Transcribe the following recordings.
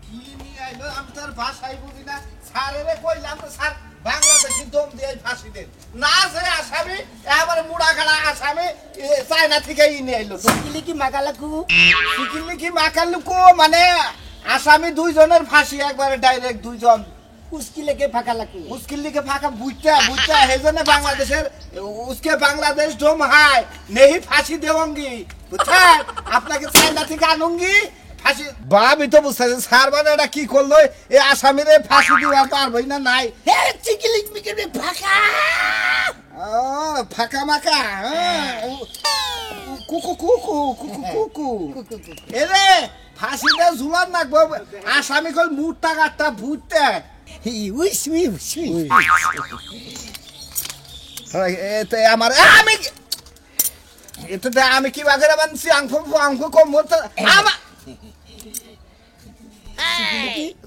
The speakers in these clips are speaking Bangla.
কি নিয়ে আইলো আমি তার ভাষাই বুঝি না। স্যারেরে কইলাম তো স্যার বাংলাদেশি দম দিয়ে ফাঁসি দেন না, সে আসামি এবারে মুড়া খাড়া আসামি চায়না থেকে নিয়ে আইলো। সিকিলি কি মাকালাকু সিকিলি কি মাকালুকু মানে আসামি দুইজনের ফাঁসি একবারে ডাইরেক্ট দুইজন। উস্কিলে কে ফাকালাকু मुश्किल लिखे फाका बुझता बुझता है जो ना बांग्लादेश उसके बांग्लादेश डोम हाय नहीं फांसी देवंगी बुझता अपना के चाइना থেকে আনুঙ্গি ফাঁসি বাবি তো বুঝতে স্যার মানে এটা কি করলো এই আসামিরে ফাঁসি দিওয়ার পারবই না নাই। হে সিকিলি মিকে ফাকা ও ফাকা মাকা কুকু কুকু কুকু কুকু এরে ফাঁসিটা ঝুলান নাকবো আসামি কল মুটটা কাটটা ভুটতে উইসমি আমার আমি কি বাগের বানছি আংফ কম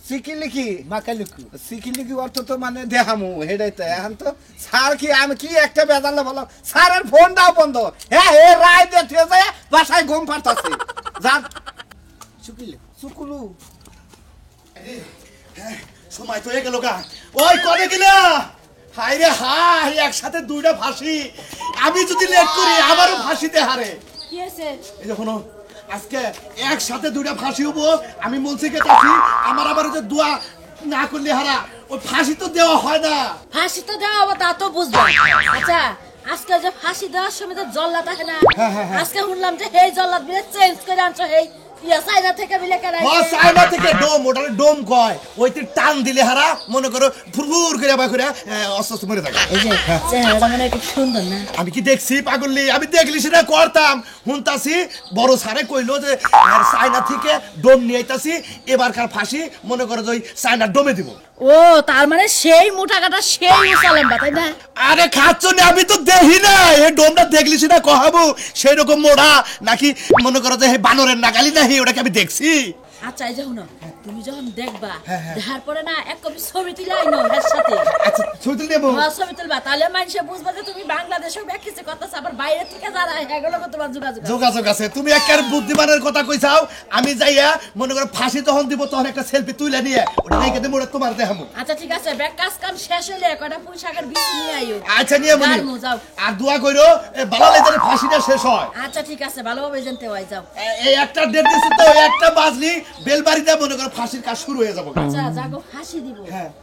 সিকিলিকি মাকালুকু সিকিলিকি অর্থ তো মানে দেখামু হেডাই তো এখন তো স্যার কি আমি কি একটা বেজালে বললাম স্যারের ফোনটাও বন্ধ। হ্যাঁ হে রায় দেখে যায় বাসায় ঘুম পাড়তাছে যান সুকুলু সময় তো হয়ে গেল গা। ওই কবে গেলা? হাই রে হাই, একসাথে দুইটা ফাঁসি। আমি যদি লেট করি আমারও ফাঁসিতে হারে। কি আছে? এই দেখো আজকে একসাথে দুইটা ফাঁসি হবো। আমি বলছি কে চাচি আমার আবার যে দোয়া না করলে হারা ওই ফাঁসি তো দেওয়া হয় না। ফাঁসি তো দেওয়া হবে তা তো বুঝবো। আচ্ছা আজকে যে ফাঁসি দেওয়ার সময় তো জল্লাদ আছে না, আজকে শুনলাম যে এই জল্লাদ বিলে চেঞ্জ করে আনছো এই চাইনা থেকে বিলে কেনাই। চাইনা থেকে ডোম, ওটা ডোম কয়। ওইতে টান দিলে হারা মনে করো ফুরফুর করে আবার করে অস্ত মরে থাকে। এই যে চেহারাটা মানে খুব সুন্দর না? আমি কি দেখছি পাগলি? আমি দেখলি সেটা করতাম। শুনতাছি বড় সারে কইলো যে চাইনা থেকে ডোম নিয়ে আইতাছি, এবারকার ফাঁসি মনে করো যে ওই চাইনার ডোমে দিব। ও তার মানে সেই মোটা কাটা সেই মুসালাম্বা তাই না? আরে খাচ্ছ না, আমি তো দেখি না। এই ডোমটা দেখলি সেটা কহাবো সেই রকম মোড়া নাকি মনে করো যে বানরের নাগালি না ওটাকে আমি দেখছি। আচ্ছা এই যখন তুমি যখন দেখবা দেখার পরে না এক কপি ছবি তুলে আইনো এর সাথে। আচ্ছা ছবি তুলে দেবো? হ্যাঁ ছবি তুলবা, তাহলে মানুষে বুঝবে যে তুমি বাংলাদেশেও ব্যাকিছে করতেছ, আবার বাইরে থেকে যারা এগুলো তোমার যোগাযোগ আছে। তুমি একার বুদ্ধিমানের কথা কইছাও। আমি যাইয়া মনে করো ফাঁসি তখন দিব, তখন একটা সেলফি তুলে নিয়ে ওটা রেখে দেবো, ওটা তোমার দেখাবো। আচ্ছা ঠিক আছে, ব্যাগ কাজ কাম শেষ হইলে কয়টা পুঁইশাকের বীজ নিয়ে আইও। আচ্ছা নিয়ে মনি যাও। আর দোয়া কইরো বালালে যেন ফাঁসিটা শেষ হয়। আচ্ছা ঠিক আছে, ভালোভাবে জানতে হয়। যাও। এই একটা ডেট দিছে তো, একটা বাজলি বেলবাড়িতে মনে করো ফাঁসির কাজ শুরু হয়ে যাবে। আচ্ছা যাগো ফাঁসি দিব।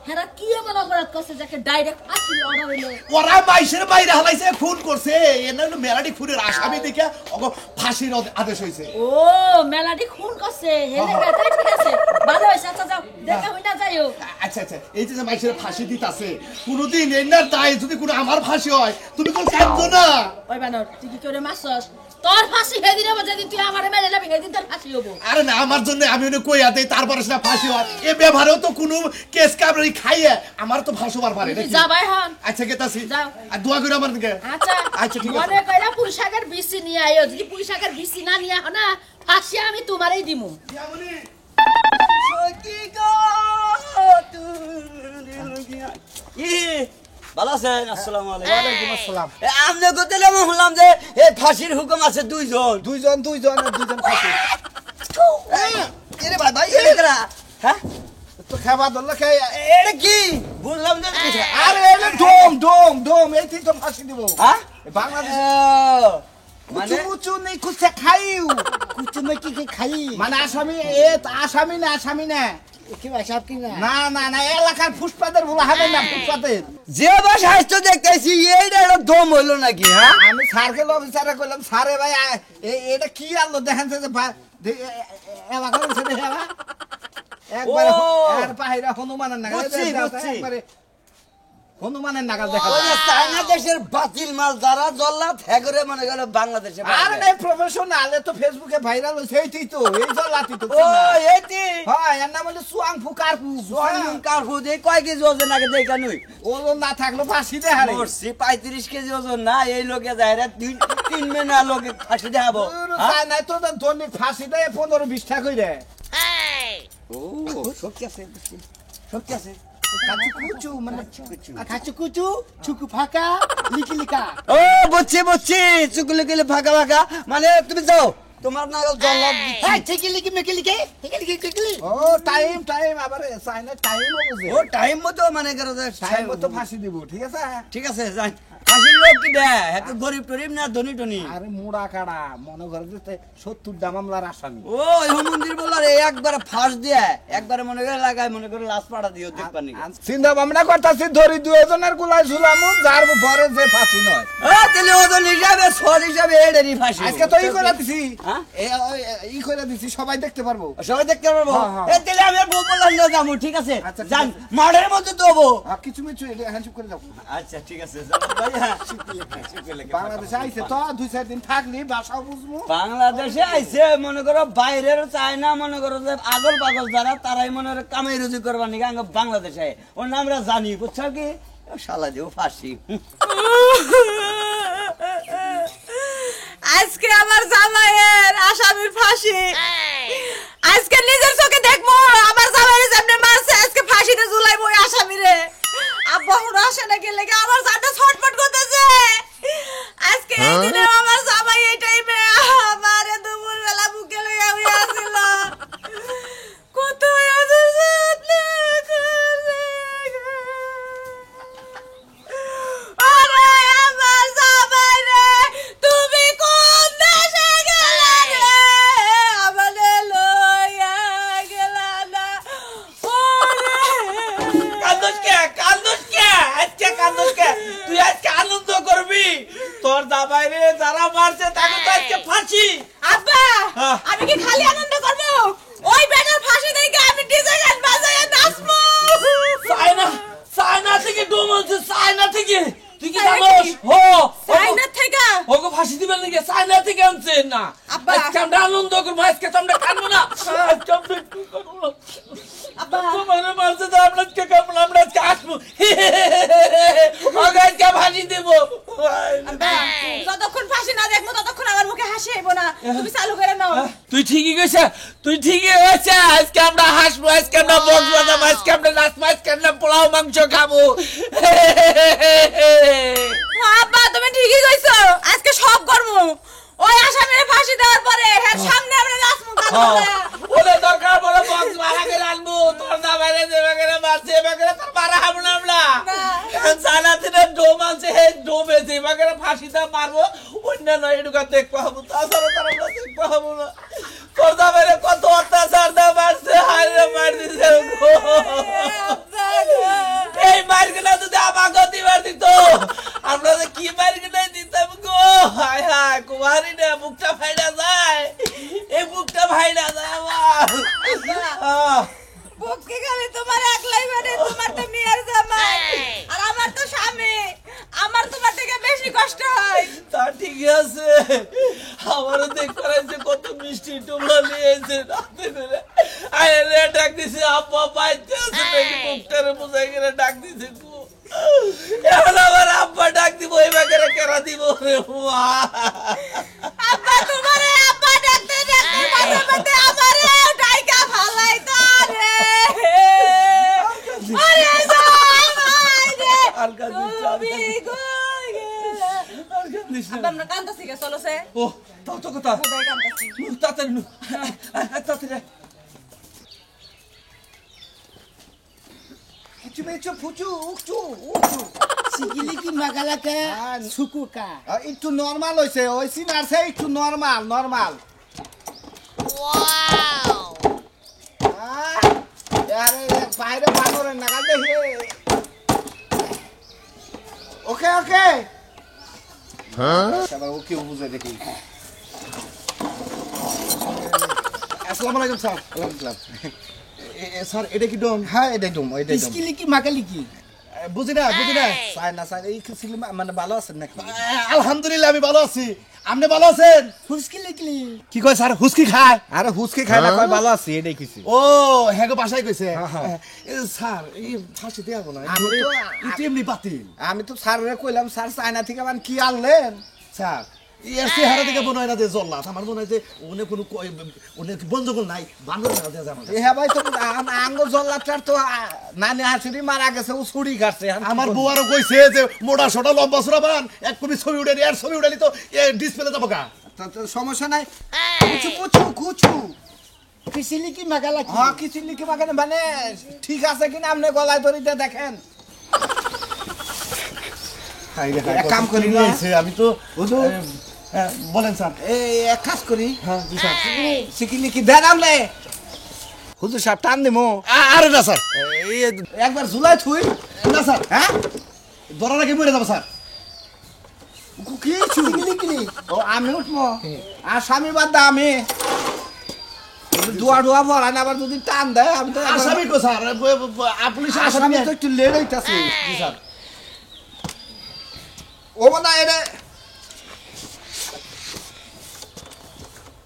হেরা কি এমন অপরাধ করছে যাকে ডাইরেক্ট ফাঁসি অর্ডার হইলো? ওরা মাইশের বাইরে হালাইছে, খুন করছে। এনা হলো মেলাডি খুনের আসামি দেখে ওকে ফাঁসির আদেশ হইছে। ও মেলাডি খুন করছে হেলে তাই ঠিক আছে, ভালো হইছে। আচ্ছা যাও, দেখা হই না যাইও। আচ্ছা আচ্ছা, এই যে মাইশের ফাঁসি দিতাছে, কোনদিন এনার দায় যদি কোনো আমার ফাঁসি হয় তুমি কোন কাঁদছো না? ওই বানর তুই কি করে মারছস? তোর ফাঁসি হেদিন হবে যেদিন তুই আমারে মেরে যাবি, হেদিন তোর ফাঁসি হবো। আরে না, আমার জন্য আমি ওনে কইয়া দেই, তারপরে সেটা ফাঁসি হয়। এ ব্যবহারেও তো কোনো কেস কাবরি খাইয়ে আমার তো ফাঁসি হবার পারে নাকি? যা ভাই হন। আচ্ছা গেতাছি, যাও। আর দোয়া কইরা আমার দিকে। আচ্ছা আচ্ছা ঠিক আছে। মনে কইরা পুঁইশাকের বিচি নিয়ে আইও, যদি পুঁইশাকের বিচি না নিয়ে আও না ফাঁসি আমি তোমারই দিমু। ভালো আছেন? আসসালামু আলাইকুম। ওয়ালাইকুম আসসালাম। আপনি কোথায় শুনলাম যে এই ফাঁসির হুকুম আছে দুইজন ফাঁসি। এরে ভাই ভাই এরে করা হ্যাঁ তো খাবার ধরলে খাই এটা কি বুঝলাম না। আরে এটা ডোম এই তো ফাঁসি দিব। হ্যাঁ বাংলাদেশ মানে মুচু নেই কুছে খাইও কুচু মে কি খাই মানে আসামি না কি ভাষা কি না না না না এলাকার ফুটপাতের বলা হবে না ফুটপাতের যে স্বাস্থ্য দেখতেছি এইটা দম হইলো নাকি? হ্যাঁ আমি স্যারকে অফিসারে কইলাম স্যারে ভাই এটা কি আলো দেখেন যে এলাকার ছেলে হেলা একবার আর পাহিরা হনুমানের নাগাল একবারে হনুমানের নাগাল দেখা ওই চায়না দেশের বাতিল মাল যারা জল্লাদ হেগরে মনে গেল বাংলাদেশে। আরে নাই প্রফেশনাল এ তো ফেসবুকে ভাইরাল হইছে এইটাই তো এই জল্লাতি তো। ও এইটি হ্যাঁ এর নাম হলো সুয়াংফু কারফু। কারফু দেই কয় কেজি ওজন আগে দেইকা নই ওজন না থাকলো ফাঁসি দে হারে মরছি 35 কেজি ওজন না এই লোকে যায়রা 3 মেনা লোকে ফাঁসি দেখাবো। তাই নাই তো দৈনিক ফাঁসি দেয় 15-20 টাকা কইরে। ও সত্যি আছে সত্যি আছে। কাচুকুচু মানে কাচুকুচু চুকু ফাঁকা লিকি লিকা। ও বুঝছি চুকুলে গেলে ফাঁকা ফাঁকা মানে তুমি যাও তোমার না জল্লাদ দিচ্ছি। এই ঠিকিলিকি মেকিলিকি ঠিকিলিকি ও টাইম আবার চাইনা টাইমও বুঝে ও টাইম মতো মানে করো যে টাইম মতো ফাঁসি দিব ঠিক আছে ঠিক আছে যাই ফাঁসির লোক কি দেয় এত গরিব টরিব না ধনী টনি আরে মুড়া কাড়া মনে করে যে 70টা মামলার আসামি ও এই মন্দির বলার একবারে ফাঁস দিয়ে একবারে মনে করে লাগায় মনে করে লাশ পাড়া দিও দেখবার নাকি চিন্তা ভাবনা করতেছি ধরি দুজনের গুলাই ঝুলামু যার পরে যে ফাঁসি নয় তাহলে ওজন হিসাবে সর হিসাবে এডেরই ফাঁসি আজকে তো ই করে দিছি হ্যাঁ? ই করে দিছি সবাই দেখতে পারবো সবাই দেখতে পারবো হ্যাঁ, হ্যাঁ। এই তাহলে আমি বউ বললাম না যাবো ঠিক আছে আচ্ছা, ঠিক যান আছে। মাঠের মধ্যে তো হবো কিছু মিছু হ্যান্ডশুক করে যাবো আচ্ছা ঠিক আছে যাবো ভাই, হ্যাঁ। বাংলাদেশে আইছে তো 2-4 দিন থাকলি ভাষাও বুঝবো বাংলাদেশে আইছে মনে করো বাইরের চায়না মনে করো যে আগল পাগল যারা তারাই মনে করো কামাই রুজি করবার নাকি আঙ্গ বাংলাদেশে ওর নাম আমরা জানি বুঝছো কি শালা দেও ফাঁসি আজকে আমার জামাইয়ের আসামির ফাঁসি আজকে নিজের চোখে দেখবো আমার জামাইয়ের যেমনে মারছে আজকে ফাঁসিতে ঝুলাইবো ওই আসামিরে আব্বা হুন আসে না গেলে আমার জানটা ছটফট করতেছে আজকে এই দিনে আমার জামাই এই টাইমে আমারে দুপুর বেলা বুকে লইয়া হইয়া ছিল কত আরে আমার জামাই রে তুমি কোন দেশে গেলা রে আমারে লইয়া গেলা না কান্দোস কে আজকে কান্দোস কে তুই আজকে আনন্দ করবি তোর দাবাইরে যারা মারছে তাকে তো আজকে ফাঁসি আব্বা হ্যাঁ। আমি কি খালি আনন্দ করব ওই বেটার ফাঁসি দেখে আমি ডিজে গান বাজায় নাচবো চায়না থেকে ডোম আছে চায়না থেকে তুই কি চায়না জানোস থেকে? হো চাইনা থেকে ওকে ফাঁসি দিবেন নাকি চায়না থেকে আনছে না আব্বা। আজকে আমরা আনন্দ করবো আজকে তো আমরা কানবো না আজকে আমরা একটু করবো না আব্বা তোমার মারছে তো আমরা আজকে কানবো না আমরা আজকে আসবো ওকে আজকে ফাঁসি দেবো আব্বা যতক্ষণ ফাঁসি না দেখবো ততক্ষণ আমার মুখে হাসি আইবো না তুমি চালু করে নাও তুই ঠিকই কইছ তুই ঠিকই হয়েছে আজকে আমরা হাসবো আজকে আমরা বক্স বাজাবো আজকে আমরা নাচবো আজকে আমরা পোলাও মাংস খাবো আব্বা তুমি ঠিকই কইছো আজকে সব করব ওই আসামিরে ফাঁসি দেওয়ার পরে এর সামনে আমরা নাচবো ওলে দরকার বড় বক্স মারা করে আনবো তোর না বাইরে দেবে করে মারছে এবে করে তোর মারা হাবো না আমরা সালাতে ডোম আছে হে ডোমে দেবে করে ফাঁসিটা মারবো অন্য নয় এটুকা দেখতে হবো তাছাড়া তার আমরা দেখতে হবো না তোর না বাইরে কত অত্যাচার দা মারছে হাইরে মার দিছে গো এই মারগুলা যদি আমাকে দিবার দিত আমরা যে কি মারগুলা দিতাম গো হায় হায় কুমারী না মুখটা ফাইডা যায় এই মুখটা ফাইডা যায় আমার বুকে খালি তোমার একলাই মানে তোমার তো মেয়ের জামাই আর আমার তো স্বামী আমার তোমার থেকে বেশি কষ্ট হয় তা ঠিক আছে আমারও দেখতে আছে কত মিষ্টি টুমলা নিয়েছে রাতে করে আরে ডাক দিছে আব্বা বাইতে আছে নাকি মুখটারে বুঝাই করে ডাক দিছে গো এখন আবার আব্বা ডাক দিব এই বাগেরে কেরা দিব রে মা আব্বা তোমারে আব্বা ডাকতে ডাকতে মাঝে মাঝে আমারে ডাইকা ফালাই তারে আরে জামাই রে আর কাঁদিস না, আর তুমি কাঁদিস না, কই গেলা আর কাঁদিস না। আব্বা আমরা কান্দাছি গে চলো সে ও তাও তো কথা সবাই কান্দাছি তাড়াতাড়ি নু তাড়াতাড়ি কিছু মিছু ফুচু উকচু উকচু সিকিলিকি মাগালাকে সুকুকা একটু নরমাল হইছে ওই সিনারছে একটু নরমাল আরে বাইরে বানরে নাগাল দেখি ওকে সবাই ওকে বুঝে দেখি আসসালামু আলাইকুম স্যার আলহামদুলিল্লাহ স্যার এটা কি ডোম হ্যাঁ এটাই ডুম সিকিলিকি মাগালিকি বুঝি না চাই এই ছিল মানে ভালো আছেন নাকি আলহামদুলিল্লাহ আমি ভালো আছি আপনি ভালো আছেন হুস্কিলিকি কি কয় স্যার হুস্কি খায় আরে হুসকে খাই না কয় ভালো আছি এটাই কিছু ও হ্যাঁ গো বাসায় কইছে হ্যাঁ। স্যার এই ফাঁসি দেবো না আমি তো- এটা এমনি বাতিল আমি তো স্যাররে কইলাম স্যার চায়না থেকে মানে কি আনলেন স্যার এর চেহারা থেকে মনে হয় না যে জল্লাদ আমার মনে হয় যে উনি কোনো বন্ধুগুল নাই বান্ধব না দেওয়া যাবে না। হ্যাঁ ভাই তো আঙ্গুর জল্লাটার তো নানি হাসুরি মারা গেছে ও ছুরি কাটছে আমার বউ আরো কইছে যে মোটা সোটা লম্বা সোটা বান এক কবি ছবি উঠে এর ছবি উঠালি তো ডিসপ্লে যাবো গা তো সমস্যা নাই কুচু কুচু কুচু কিসিলি কি মাগালা কি হ্যাঁ কিছু লিখে মাকে মানে ঠিক আছে কিনা আপনি গলায় ধরিতে দেখেন এক কাম করি না আমি তো হুজুর বলেন স্যার এই এক কাজ করি হ্যাঁ জি স্যার সিকিলি কি দেন আপনি হুজুর সাহেব টান দিমু আরে না স্যার এই একবার ঝুলাই থুই না স্যার হ্যাঁ ধরার আগে মরে যাবো স্যার কি সিকিলি ও আমি উঠবো আর স্বামী বাদ দা আমি দুয়া দুয়া ভরা না আবার যদি টান দেয় আমি তো আসামি কো স্যার পুলিশ আসামি তো একটু লেট হইতাছে জি স্যার ও মানে এটা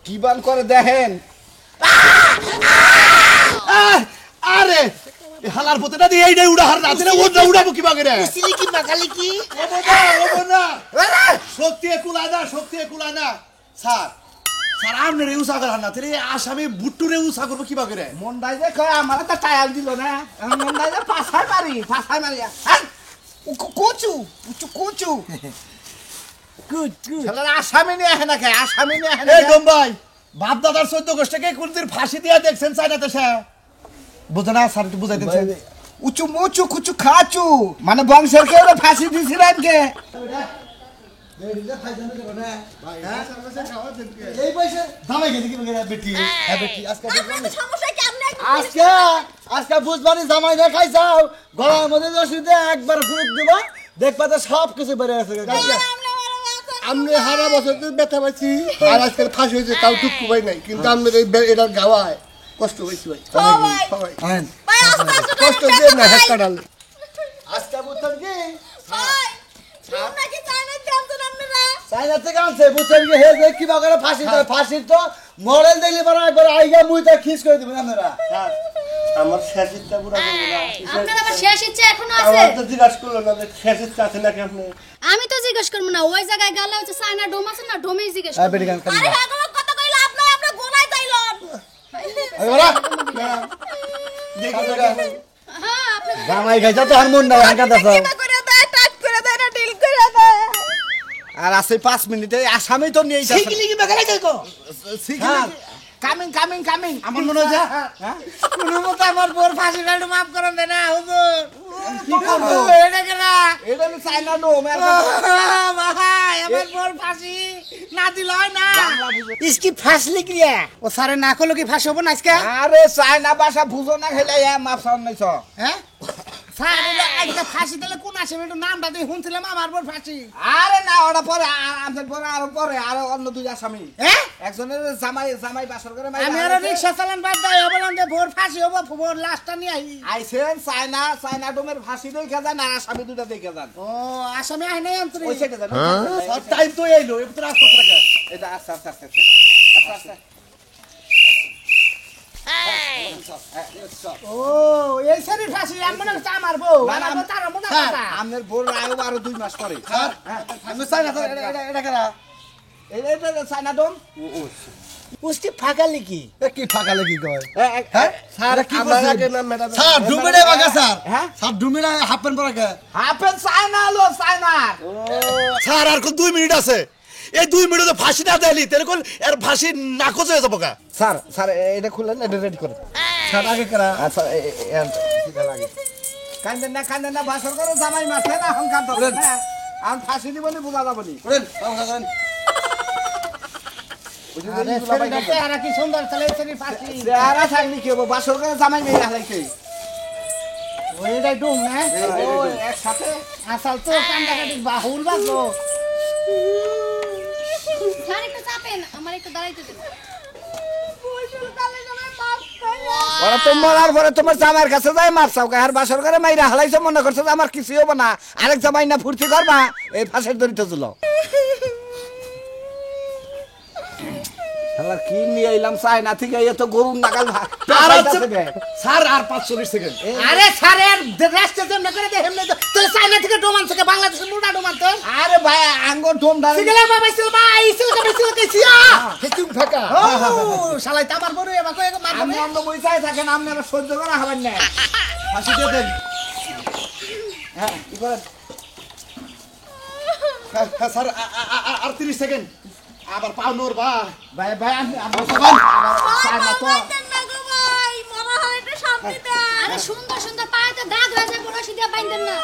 কি বান করে দেখেন আরে হালার পথে দিয়ে এইটাই উড়া হার রাতে ওটা উড়াবো কি বাগেরে সিলি কি বাকালি কি ও না শক্তি কুলা না স্যার স্যার আমনে রে উসা করার না তেরে আসামি বুট্টুরে উসা করব কি বাগেরে মন্দাই যে কয় আমার তো টায়াল দিল না মন্দাই যে পাছায় মারি হ্যাঁ কোচু কোচু কোচু গুড গুড শালা আসামি নিয়ে আহে না কে আসামি নিয়ে আহে এই না ডোম্বাই বাপ দাদার 14 গোষ্ঠীকে কোনদিন ফাঁসি দিয়া দেখছেন চাইনাতে সে বুঝো না স্যার একটু বুঝাই দিচ্ছেন উঁচু মুচু কুচু খাচু মানে বংশের কেউ ফাঁসি দিছিলেন কে এই পয়সা দামাই গেছে কি বাগেরে বেটি হ্যাঁ বেটি আজকে আপনাদের সমস্যা কি আপনি আজকে বুঝবানি জামাই না খাই যাও গলার মধ্যে রশিদে একবার ফুরুক দিব দেখবা তো সব কিছু বেড়ে আছে আমরা হারা বছর ব্যথা পাইছি আর আজকাল ফাঁসি হয়েছে তাও দুঃখ পাই নাই কিন্তু আমরা এটা গাওয়ায় কষ্ট পাইছি ভাই সবাই ভাই আস্তে আস্তে কষ্ট দিয়ে না হাত কাটালে আজকে বুঝছেন কি ভাই শুন নাকি চাইনা টেনশন আপনারা চাইনা থেকে আনছে বুঝছেন কি হে যে কি বাগারে ফাঁসি দেয় ফাঁসির তো মডেল দেখলে পরে একবার আইগা মুইটা খিস করে দিবেন আপনারা আমার শেষ ইচ্ছা পুরা করবো না আপনার আবার শেষ ইচ্ছা এখনো আছে আমার তো জিজ্ঞাসা করলো না যে শেষ ইচ্ছা আছে নাকি আপনি আমি তো জিজ্ঞেস করবো না ওই জায়গায় গেলে হচ্ছে চায়না ডোম আছে না ডোমেই জিজ্ঞেস হ্যাঁ করবো। বেটি গান আরে হ্যাঁ গো কত কইলা আপনি গোনাই তাইলন হ্যাঁ আপনি জামাই খাইছা তো হারমোন না হাঙ্কা দাও কিবা করে দেয় টাক করে দেয় না ডিল করে দেয় আর আছে 5 মিনিটে আসামি তো নিয়ে যাচ্ছে সিকিলি কি বাগালে যাই কো কামিং আমার মনে হয় কোন মত আমার বোর ফাঁসি গাড়ি মাফ করেন দেন না হুজুর কি করব এটা কেনা এটা আমি চাইনা ডোম ভাই আমার বোর ফাঁসি না দিল হয় না इसकी फांसी क्रिया वो सारे नाको लोग की फांसी हो ना इसका আরে চাইনা ভাষা বুঝো না খেলে মাফ সান নাইছ हैं सारे আজকে ফাঁসি দিলে কোন আসে একটু নামটা দিয়ে শুনছিলাম আমার বর ফাঁসি আরে না ওটা পরে আমাদের পরে আরো পরে আরো অন্য দুই আসামি হ্যাঁ একজনের জামাই বাসর করে আমি আর রিকশা চালান বাদ দাও বললাম যে ভোর ফাঁসি হবো ভোর লাস্টটা নিয়ে আই আইছেন চাইনা ডোমের ফাঁসি দেখে যান আর আসামি দুটা দেখে যান ও আসামি আই নাই অন্তরে ওই সাইডে যান সব টাইম তো এইলো এবার তো রাস্তা রাখা এটা আস্তে আস্তে আস্তে আস্তে ও এই সারি ফাঁসি মনে হচ্ছে আমার বউ আমার বউ তার মনে কথা আমাদের বোর আয়ো আরো 2 মাস পরে স্যার আমি চাইনা তো এটা কেনা এটা চাইনা ডোম उसकी फाका लिखी কি ফাঁকা লাগি কয় হ্যাঁ স্যার আমার আগে না ম্যাডাম স্যার ডুমেড়ে বাগা স্যার হ্যাঁ স্যার ডুমেড়ে হাফেন পরা কে হাফেন চাইনা লো চাইনা স্যার আর কোন 2 মিনিট আছে এই 2 মিনিটে ফাঁসি না দেলি তেরে কোন এর ফাঁসি নাকচ হয়ে যাবো কা স্যার এটা খুললেন এটা রেডি করে স্যার আগে করা আচ্ছা ঠিক লাগে কান্দেন না বাসর করে জামাই মারছে না হংকান তো আমি ফাঁসি দিব নি বুঝা যাবনি আরে সেটা আর কি সুন্দর চলে সেরি ফাঁসি চেহারা থাকলি কি হবো বাসর করে জামাই মেয়ে হালাইছে ওইটাই ডুম না ও একসাথে আসল তো কান্দা কাটি বাহুল বাজলো স্যার একটু চাপেন আমার একটু দাঁড়াইতে দিন ওরা তো মরার পরে তোমার জামাইয়ের কাছে যাই মারছাও আর বাসর করে মাইরা হালাইছে মনে করছে যে আমার কিছু হবো না আরেক জামাই না ফুর্তি করবা এই ফাঁসের দড়িতে ঝুলো কি নিয়ে এলাম চাই না ঠিক আছে গরুর নাগাল স্যার আর 45 সেকেন্ড আরে স্যার এর রেস্টে জন্য করে দে এমনি তো চাইনা থেকে ডোমান থেকে বাংলাদেশের মুড়া ডোমান তো আরে ভাই আঙ্গুর ডোম ডাল সিগলা বাবা সিলবা সিলকা কেসিয়া হেতু ফাকা ও শালাই তো আমার বড় এবা কই মারবে আমি অন্য বইসাই থাকেন আপনি আমার সহ্য করা হবেন না ফাঁসি দিয়ে দেন হ্যাঁ কি করেন স্যার আর 30 সেকেন্ড আবার পাও নোর ভাই ভাই ভাই আমি চায়না তো আরে সুন্দর সুন্দর পায়েতে দাগ হয়ে যায় বড় সিধা বাইন্দেন না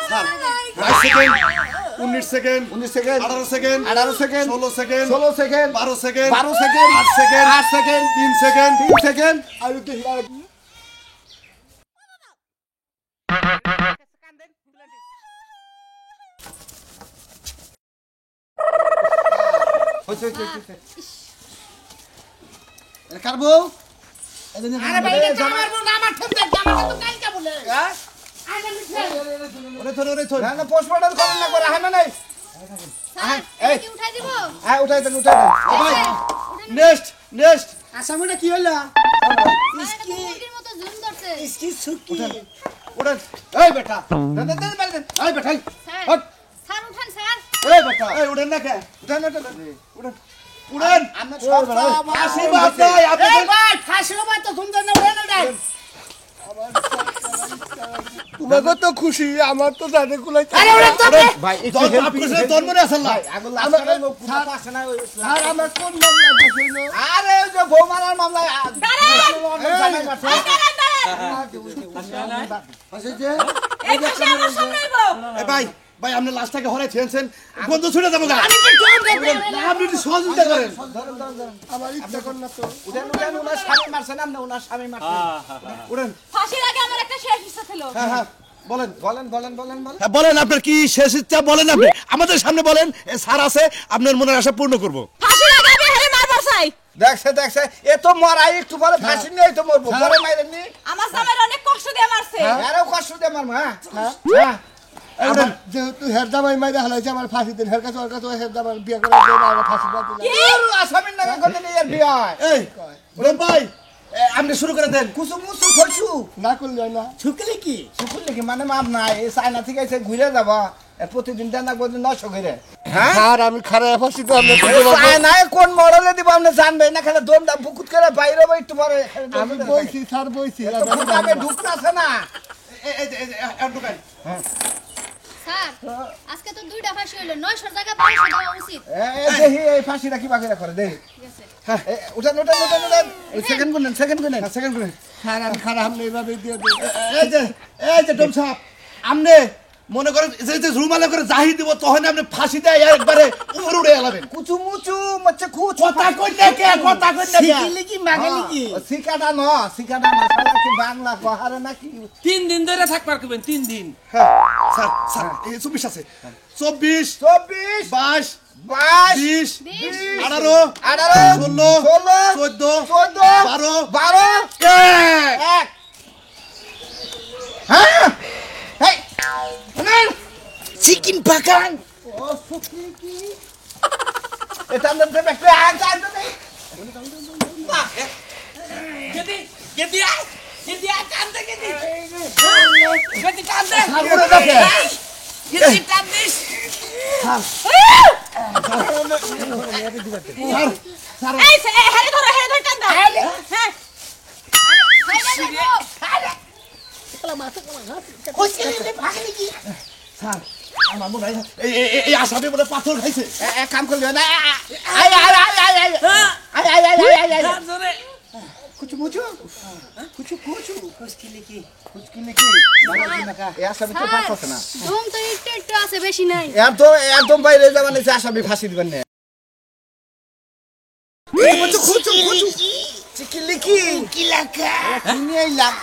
22 second 19 second 19 second 18 second 18 second 16 second 16 second 12 second 12 second 8 second 8 second 3 second 3 second আর একটু হইছে কারবো আরে ভাই এটা আমার বোন আমার ঠেমতে আমার তো কালকে বলে হ্যাঁ ওরে ধর ওরে ধর না পোস্টমর্টম করেন না করে হানা নাই স্যার এই। কি উঠাই দিব হ্যাঁ উঠাই দেন ভাই নেক্সট নেক্সট আসামিটা কি হইলো মুরগির মতো ঝুম ধরছে ইসকি সুকি ওরেন এই বেটা দেন দেন দেন দেন এই বেটা স্যার হট স্যার উঠান স্যার এই বেটা এই উড়েন না কে উঠান উঠান উড়েন আমরা সব আশীর্বাদ নাই আপনি এই ভাই ফাঁসিও ভাই তো সুন্দর না উড়ে না দেন তোমাকে তো খুশি আমার তো জানে কুলাই আরে উড়ে তো ভাই একটু দল হেল্প আপনার সাথে জন্ম নিয়ে আসেন না ভাই আগুন লাগানো পুরো পাশে না ওই আর আমার কোন মামলা ফাঁসিল আরে ওই যে বউ মারার মামলায় জামাই মারছে ফাঁসিছে এই ফাঁসি আমার সামনে আইবো এই ভাই ভাই আপনি লাস্টটাকে হরাই ছেনছেন বন্ধু ছুটে যাবো গা আমি কি টম দেখবেন আপনি একটু সহযোগিতা করেন আমার ইচ্ছা কর না তো উঠেন উঠেন ওনার স্বামী মারছেন আপনি ওনার স্বামী মারছেন উড়েন ফাঁসির আগে আমার একটা শেষ ইচ্ছা ছিল হ্যাঁ হ্যাঁ বলেন বলেন বলেন বলেন বলেন হ্যাঁ বলেন আপনার কি শেষ ইচ্ছা বলেন আপনি আমাদের সামনে বলেন স্যার আছে আপনার মনের আশা পূর্ণ করব ফাঁসির আগে আমি হেরে মারবার চাই দেখছে দেখছে এ তো মরাই একটু পরে ফাঁসি নিয়ে তো মরবো পরে মাইরেননি আমার জামাইর অনেক কষ্ট দিয়ে মারছে আরো কষ্ট দিয়ে মারবো হ্যাঁ আমার যেহেতু হের জামাই মাইরা হালাইছে আমার ফাঁসি দিন হের কাছে ওর কাছে হের জামাই বিয়ে করে দেন আর ফাঁসি বাদ দিলাম আসামির নামে কত নিয়ে বিয়ে হয় এই বলেন ভাই আপনি শুরু করে দেন কুসু মুসু খসু না করলে হয় না শুকলি কি শুকলি কি মানে মাপ নাই এই চায়না থেকে এসে ঘুরে যাবা প্রতিদিন টানা প্রতিদিন 900 করে হ্যাঁ আর আমি খারাপ ফাঁসি তো আমরা চায়নায় কোন মডেলে দিব আপনি জানবেন না খালি দমটা বুকুত করে বাইরে হবো একটু পরে আমি বইছি স্যার বইছি আমি ঢুকতেছে না এই ঢুকাই স্যার আজকে তো দুইটা ফাঁসি হইলো 900 টাকা 500 দেওয়া উচিত দেখি এই ফাঁসিটা কি বাকিরা করে দেখি ঠিক আছে উঠেন উঠেন উঠেন উঠেন সেকেন্ড গুনেন সেকেন্ড গুনেন সেকেন্ড করে স্যার আমি খারাপ নেই এইভাবে দিয়ে দেব এই যে ডম সাহেব আপনি মনে করেন যে রুমালে করে জাহি দিব তখন আপনি ফাঁসি দেয় একবারে উপরে উড়ে গেলাবেন কুচু মুচু মচ্ছে কুচ কথা কই না কে কথা কই না কে শিকিলি কি মাগেলি কি সিকাটা ন সিকাটা না সালা কি বাংলা কহারে নাকি 3 দিন ধরে থাকবার করবেন 3 দিন হ্যাঁ স্যার স্যার এই 24 আছে 24 24 22 22 20 18 18 16 14 14 12 12 এক 1 হ্যাঁ হেই শুনেন চিকেন পাকান ও সুকি কি এটা আমরা দেখতে আজ আজ নেই গেদি গেদি গেদি কান্দে গেদি গেদি কান্দে সামনে দেখে গেদি কান্দিস এই হেরে ধরে কান্দা হ্যাঁ স্যার আমার মনে হয় এই আসামি মনে পাথর খাইছে এক কাম করলি না I I I I I I I I I I ধরে কুচু মুচু কুচু কুচু কুচকিলি কি মানে না কা এ আসামি তো পাস আছে না ধুম তো একটু একটু আছে বেশি নাই এর তো একদম বাইরে যাবানে যে আসামি ফাঁসি দিবেন না কুচু কুচু কুচু চিকিলি কি কিলাকা কিনে আইলাম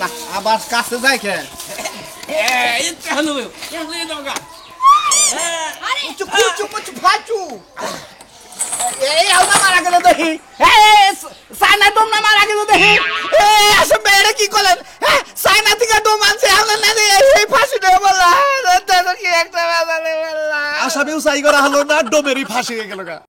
না আবার কাছে যায় কে এই চালু এই দগা কুচু কুচু কুচু ফাচু এই আউনা মারা গেল দেখি এই সাইনা দম না মারা গেল দেখি এই আসে বেড়ে কি করলেন হ্যাঁ সাইনা থেকে দম আনছে আমরা না এই ফাঁসি দেব বললা তো কি একটা বাজালে বললা আসামিও চাই করা হলো না ডোমেরই ফাঁসি হয়ে গেল গা